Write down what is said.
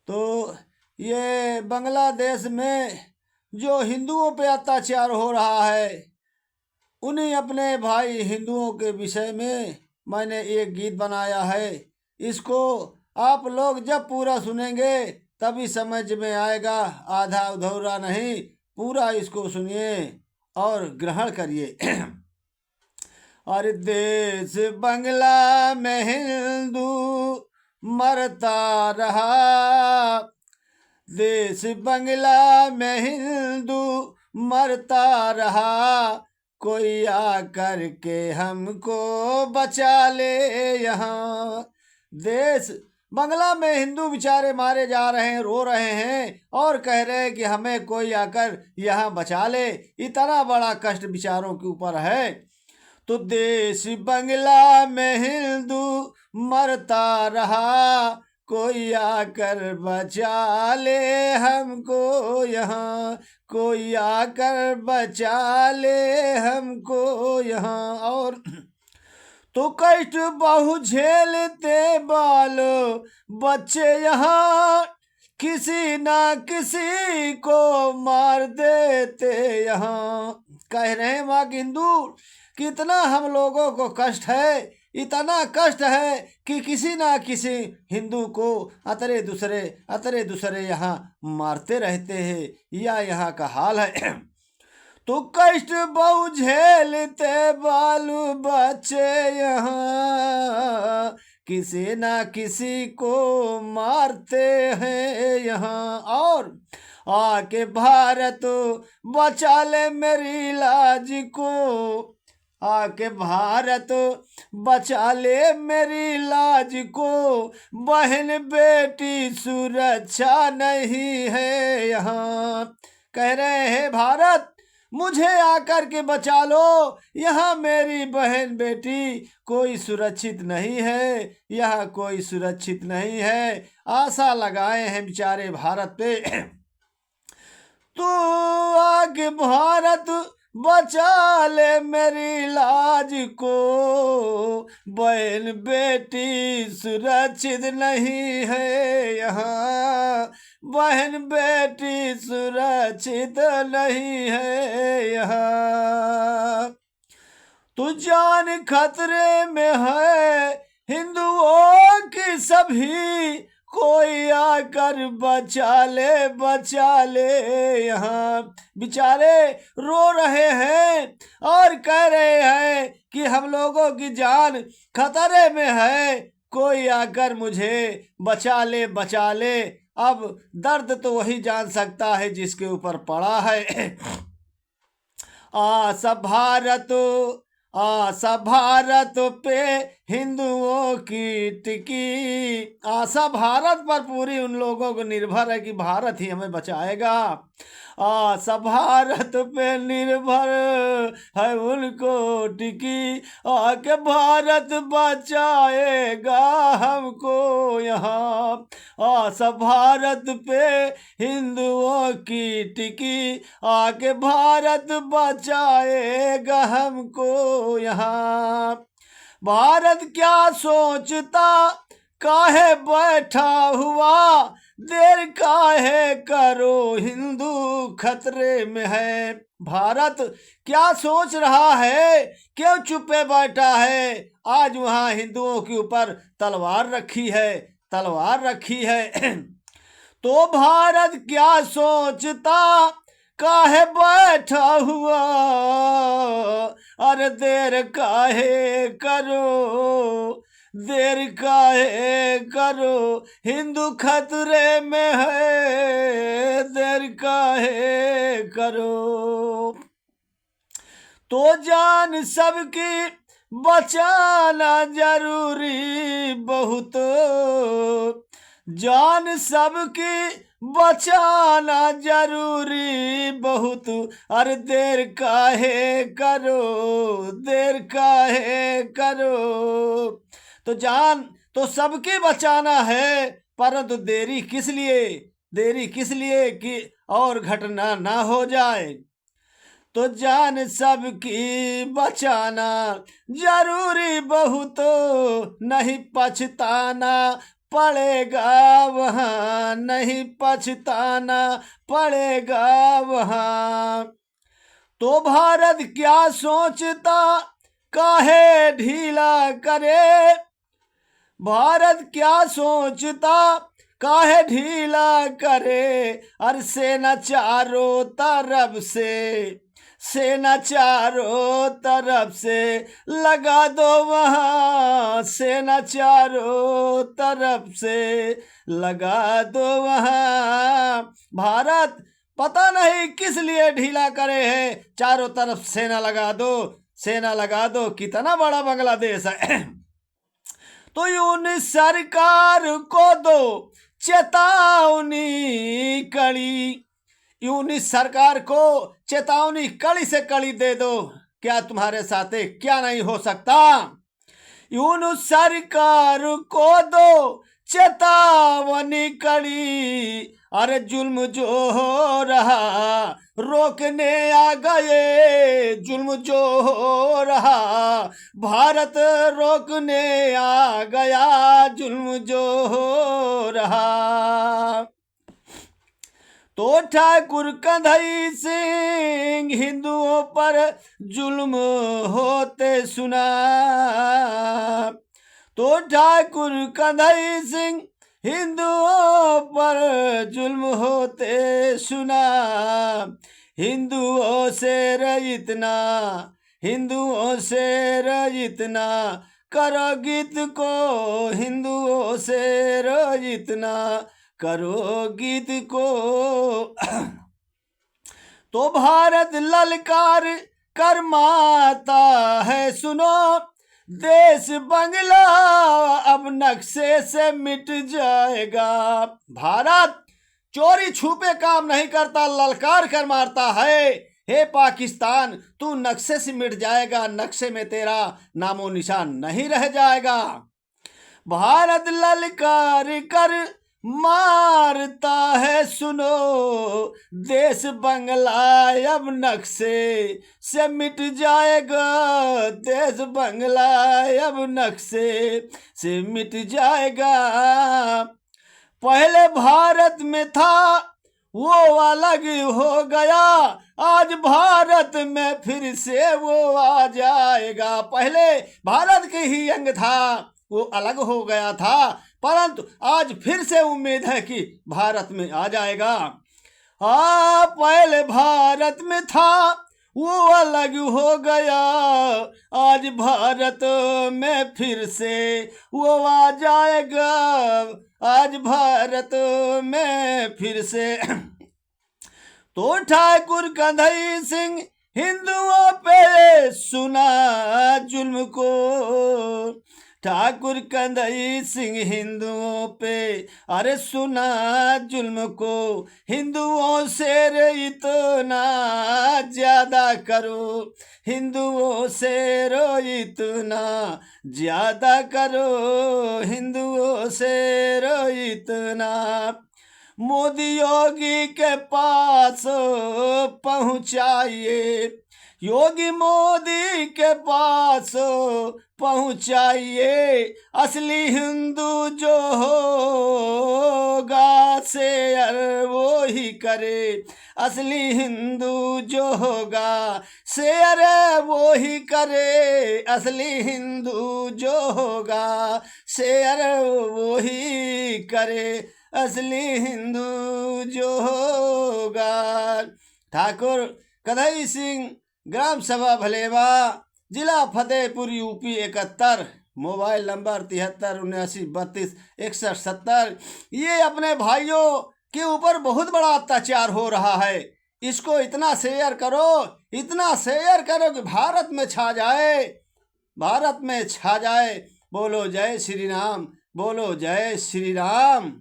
तो ये बांग्लादेश में जो हिंदुओं पे अत्याचार हो रहा है, उन्हीं अपने भाई हिंदुओं के विषय में मैंने एक गीत बनाया है। इसको आप लोग जब पूरा सुनेंगे तभी समझ में आएगा, आधा अधूरा नहीं, पूरा इसको सुनिए और ग्रहण करिए। और देश बंगला में हिंदू मरता रहा, देश बंगला में हिंदू मरता रहा, कोई आकर के हमको बचा ले यहाँ। देश बंगला में हिंदू बेचारे मारे जा रहे हैं, रो रहे हैं और कह रहे हैं कि हमें कोई आकर यहाँ बचा ले। इतना बड़ा कष्ट बेचारों के ऊपर है। तो देश बंगला में हिंदू मरता रहा, कोई आकर बचा ले हमको यहाँ, कोई आकर बचा ले हमको यहाँ। और तो कष्ट बहु झेलते बालो बच्चे यहाँ, किसी ना किसी को मार देते यहाँ। कह रहे हैं माँ हिंदू, कितना हम लोगों को कष्ट है, इतना कष्ट है कि किसी ना किसी हिंदू को अतरे दूसरे यहाँ मारते रहते हैं। या यहाँ का हाल है। तो कष्ट बहु झेलते बालू बच्चे यहाँ, किसी ना किसी को मारते हैं यहाँ। और आके भारत बचा ले मेरी लाज को, आके भारत बचा ले मेरी लाज को, बहन बेटी सुरक्षा नहीं है यहाँ। कह रहे हैं भारत मुझे आकर के बचा लो, यहाँ मेरी बहन बेटी कोई सुरक्षित नहीं है, यहाँ कोई सुरक्षित नहीं है। आशा लगाए हैं बेचारे भारत पे। तो आगे भारत बचा ले मेरी लाज को, बहन बेटी सुरक्षित नहीं है यहाँ, बहन बेटी सुरक्षित नहीं है यहाँ। तो जान खतरे में है हिंदुओं की सभी, कोई आकर बचा ले यहाँ। बेचारे रो रहे हैं और कह रहे हैं कि हम लोगों की जान खतरे में है, कोई आकर मुझे बचा ले। अब दर्द तो वही जान सकता है जिसके ऊपर पड़ा है। आशा भारत पे हिंदुओं की टिकी, आशा भारत पर पूरी उन लोगों को निर्भर है कि भारत ही हमें बचाएगा। आशा भारत पे निर्भर है उनको टिकी, आके भारत बचाएगा हमको यहाँ। आशा भारत पे हिंदुओं की टिकी, आके भारत बचाएगा हमको यहाँ। भारत क्या सोचता काहे बैठा हुआ, देर काहे करो हिंदू खतरे में है। भारत क्या सोच रहा है, क्यों चुपे बैठा है। आज वहाँ हिंदुओं के ऊपर तलवार रखी है। तो भारत क्या सोचता काहे बैठा हुआ, अरे देर काहे करो, हिंदू खतरे में है, देर काहे करो। तो जान सबकी बचाना जरूरी बहुत, जान सबकी बचाना जरूरी बहुत, अरे देर काहे करो। तो जान तो सबकी बचाना है, परंतु देरी किस लिए कि और घटना ना हो जाए। तो जान सबकी बचाना जरूरी बहुत, नहीं पछताना पड़ेगा वहाँ, नहीं पछताना पड़ेगा वहाँ। तो भारत क्या सोचता काहे ढीला करे, भारत क्या सोचता काहे ढीला करे। अरे सेना चारों तरफ से, सेना चारों तरफ से लगा दो वहाँ, सेना चारों तरफ से लगा दो वहाँ। भारत पता नहीं किस लिए ढीला करे है, चारों तरफ सेना लगा दो, सेना लगा दो। कितना बड़ा बांग्लादेश है। तो यूं सरकार को दो चेतावनी कड़ी, यूं सरकार को चेतावनी कड़ी से कड़ी दे दो, क्या तुम्हारे साथ क्या नहीं हो सकता। यूं सरकार को दो चेतावनी कड़ी, अरे जुल्म जो हो रहा रोकने आ गए, जुल्म जो हो रहा भारत रोकने आ गया, जुल्म जो हो रहा। तो ठाकुर कंधई सिंह हिंदुओं पर जुल्म होते सुना, तो ठाकुर कंधई सिंह हिंदुओं पर जुल्म होते सुना। हिंदुओं से इतना, हिंदुओं से इतना करो गीत को, हिंदुओं से इतना करो गीत को। तो भारत ललकार कर माता है सुनो, देश बंगला अब नक्शे से मिट जाएगा। भारत चोरी छुपे काम नहीं करता, ललकार कर मारता है, हे पाकिस्तान तू नक्शे से मिट जाएगा, नक्शे में तेरा नामो निशान नहीं रह जाएगा। भारत ललकार कर मारता है सुनो, देश बंगला अब नक्शे से मिट जाएगा, देश बंगला अब नक्शे से मिट जाएगा। पहले भारत में था वो अलग हो गया, आज भारत में फिर से वो आ जाएगा। पहले भारत के ही अंग था, वो अलग हो गया था, परंतु आज फिर से उम्मीद है कि भारत में आ जाएगा। हाँ पहले भारत में था वो अलग हो गया, आज भारत में फिर से वो आ जाएगा, आज भारत में फिर से। तो ठाकुर कंधई सिंह हिंदुओं पे सुना जुल्म को, ठाकुर कंधई सिंह हिंदुओं पे अरे सुना जुल्म को। हिंदुओं से इतना ज्यादा करो, हिंदुओं से इतना ज्यादा करो, हिंदुओं से इतना। मोदी योगी के पास पहुंचाइए, योगी मोदी के पास पहुंचाइए, असली हिंदू जो होगा शेयर वो ही करे, असली हिंदू जो होगा शेयर वो ही करे, असली हिंदू जो होगा शेयर वो ही करे, असली हिंदू जो होगा। ठाकुर कंधई सिंह, ग्राम सभा भलेवा, जिला फतेहपुर, यूपी 71, मोबाइल नंबर 7379326170। ये अपने भाइयों के ऊपर बहुत बड़ा अत्याचार हो रहा है, इसको इतना शेयर करो, इतना शेयर करो कि भारत में छा जाए, भारत में छा जाए। बोलो जय श्री राम, बोलो जय श्री राम।